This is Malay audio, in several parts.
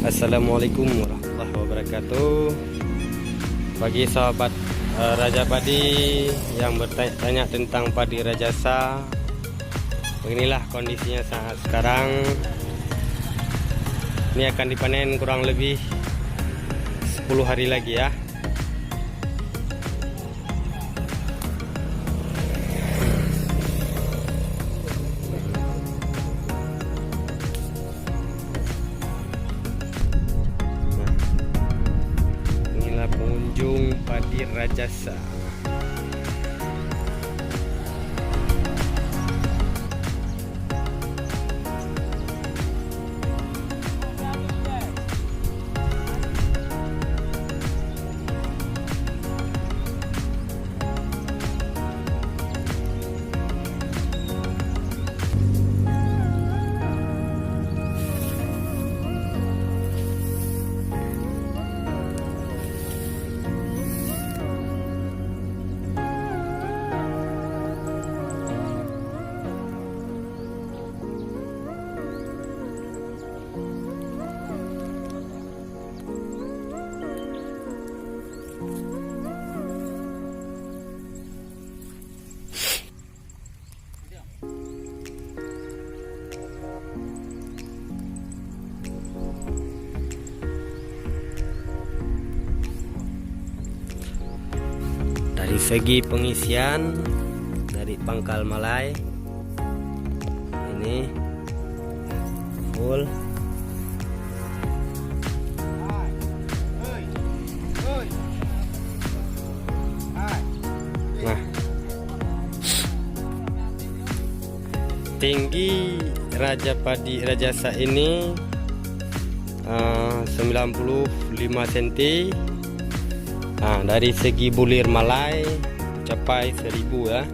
Assalamualaikum warahmatullahi wabarakatuh. Bagi sahabat Raja Padi yang bertanya tentang padi Rajasa, beginilah kondisinya saat sekarang. Ini akan dipanen kurang lebih 10 hari lagi ya. Pengunjung padi Rajasa. Dari segi pengisian dari pangkal Malai ini full. Nah, tinggi Raja Padi Rajasa ini 95 cm. Nah, dari segi bulir Malai capai 1000 ya.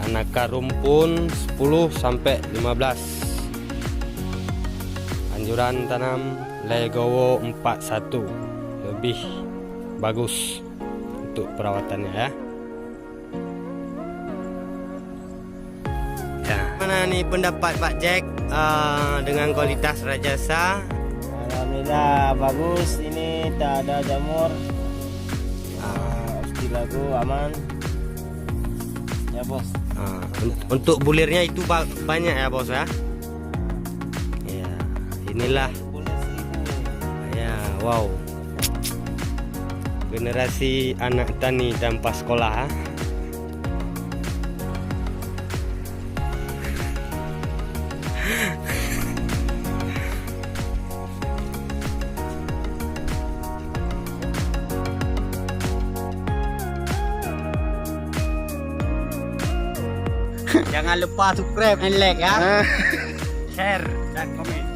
Anakan rumpun 10 sampai 15. Anjuran tanam legowo 41. Lebih bagus untuk perawatannya ya. Mana nih pendapat Pak Jack dengan kualitas Rajasa? Alhamdulillah bagus, ini tak ada jamur, lagu aman ya bos. Untuk bulirnya itu banyak ya bos ya. Ya inilah ya, wow, generasi anak tani tanpa sekolah. Jangan lupa subscribe and like ya. Share dan komen.